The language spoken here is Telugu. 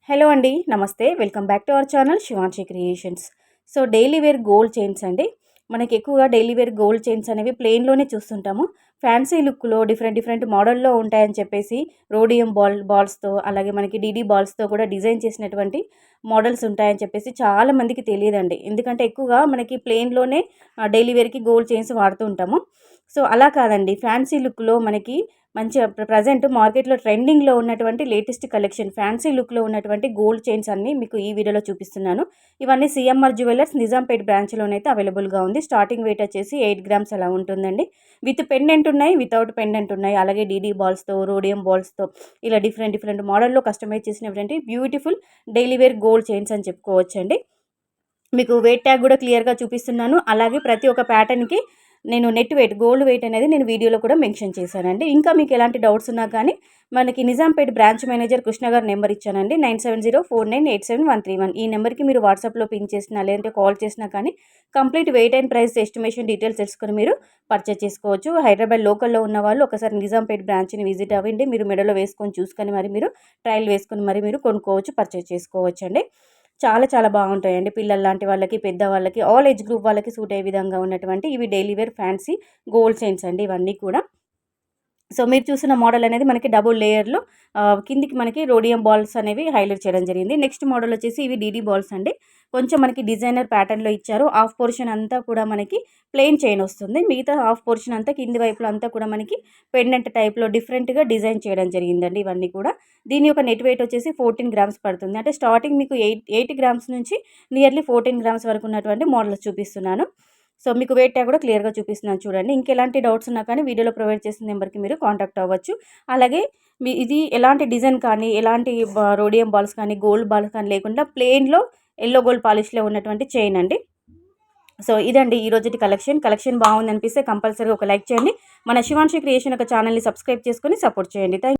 హలో అండి, నమస్తే. Welcome back to our channel Shivanshi Creations. So daily wear gold chains అండి. మనకి ఎక్కువగా డైలీ వేర్ గోల్డ్ చైన్స్ అనేవి ప్లెయిన్లోనే చూస్తుంటాము. ఫ్యాన్సీ లుక్లో డిఫరెంట్ మోడల్లో ఉంటాయని చెప్పేసి రోడియం బాల్స్తో అలాగే మనకి డీడీ బాల్స్తో కూడా డిజైన్ చేసినటువంటి మోడల్స్ ఉంటాయని చెప్పేసి చాలా మందికి తెలియదండి. ఎందుకంటే ఎక్కువగా మనకి ప్లెయిన్లోనే డైలీ వేర్కి గోల్డ్ చైన్స్ వాడుతూ ఉంటాము. సో అలా కాదండి, ఫ్యాన్సీ లుక్లో మనకి మంచిగా ప్రజెంట్ మార్కెట్లో ట్రెండింగ్లో ఉన్నటువంటి లేటెస్ట్ కలెక్షన్ ఫ్యాన్సీ లుక్లో ఉన్నటువంటి గోల్డ్ చైన్స్ అన్నీ మీకు ఈ వీడియోలో చూపిస్తున్నాను. ఇవన్నీ సిఎంఆర్ జ్యువెలర్స్ నిజాంపేట్ బ్రాంచ్లోనైతే అవైలబుల్గా ఉంది. స్టార్టింగ్ వెయిట్ వచ్చేసి 8 గ్రామ్స్ అలా ఉంటుందండి. విత్ పెండెంట్ ఉన్నాయి, వితౌట్ పెండెంట్ ఉన్నాయి. అలాగే డీడీ బాల్స్తో, రోడియం బాల్స్తో ఇలా డిఫరెంట్ మోడల్లో కస్టమైజ్ చేసినటువంటి beautiful daily wear gold chains అని చెప్పుకోవచ్చండి. మీకు వెయిట్ ట్యాగ్ కూడా క్లియర్గా చూపిస్తున్నాను. అలాగే ప్రతి ఒక్క ప్యాటర్న్కి నేను నెట్ వెయిట్ గోల్డ్ వెయిట్ అనేది నేను వీడియోలో కూడా మెన్షన్ చేశానండి. ఇంకా మీకు ఎలాంటి డౌట్స్ ఉన్నా కానీ మనకి నిజాంపేట్ బ్రాంచ్ మేనేజర్ కృష్ణ గారు నెంబర్ ఇచ్చానండి, 9704987131. ఈ నెంబర్కి మీరు వాట్సాప్లో పింక్ చేసినా లేదంటే కాల్ చేసినా కానీ complete wait and price estimation details తెలుసుకొని మీరు పర్చేస్ చేసుకోవచ్చు. హైదరాబాద్ లోకల్లో ఉన్న వాళ్ళు ఒకసారి నిజాంపేట్ బ్రాంచ్ని విజిట్ అవ్వండి. మీరు మెడలో వేసుకొని చూసుకొని మరి మీరు ట్రయల్ వేసుకొని మరి మీరు కొనుక్కోవచ్చు, పర్చేస్ చేసుకోవచ్చు అండి. చాలా బాగుంటాయండి. పిల్లల లాంటి వాళ్ళకి, పెద్దవాళ్ళకి, ఆల్ ఏజ్ గ్రూప్ వాళ్ళకి సూట్ అయ్యే విధంగా ఉన్నటువంటి ఇవి daily wear fancy gold chains అండి ఇవన్నీ కూడా. సో మీరు చూసిన మోడల్ అనేది మనకి డబుల్ లేయర్లో కిందికి మనకి రోడియం బాల్స్ అనేవి హైలైట్ చేయడం జరిగింది. నెక్స్ట్ మోడల్ వచ్చేసి ఇవి డీడీ బాల్స్ అండి. కొంచెం మనకి డిజైనర్ ప్యాటర్న్లో ఇచ్చారు. హాఫ్ పోర్షన్ అంతా కూడా మనకి ప్లెయిన్ చైన్ వస్తుంది. మిగతా హాఫ్ పోర్షన్ అంతా కింది వైపులో అంతా కూడా మనకి పెండెంట్ టైప్లో డిఫరెంట్గా డిజైన్ చేయడం జరిగిందండి ఇవన్నీ కూడా. దీని యొక్క నెట్ వెయిట్ వచ్చేసి 14 గ్రామ్స్ పడుతుంది. అంటే స్టార్టింగ్ మీకు 8 గ్రామ్స్ నుంచి నియర్లీ 14 గ్రామ్స్ వరకు ఉన్నటువంటి మోడల్స్ చూపిస్తున్నాను. సో మీకు వెయిట్ ట్యాగ్ కూడా క్లియర్గా చూపిస్తున్నాను చూడండి. ఇంకెలాంటి డౌట్స్ ఉన్నా కానీ వీడియోలో ప్రొవైడ్ చేసిన నెంబర్కి మీరు కాంటాక్ట్ అవ్వచ్చు. అలాగే ఇది ఎలాంటి డిజైన్ కానీ ఎలాంటి రోడియం బాల్స్ కానీ గోల్డ్ బాల్స్ కానీ లేకుండా ప్లెయిన్లో ఎల్లో గోల్డ్ పాలిష్లో ఉన్నటువంటి చైన్ అండి. సో ఇదండి ఈ రోజుటి కలెక్షన్ బాగుంది అనిపిస్తే కంపల్సరీగా ఒక లైక్ చేయండి. మన శివాంశి క్రియేషన్ ఒక ఛానల్ని సబ్స్క్రైబ్ చేసుకొని సపోర్ట్ చేయండి. థ్యాంక్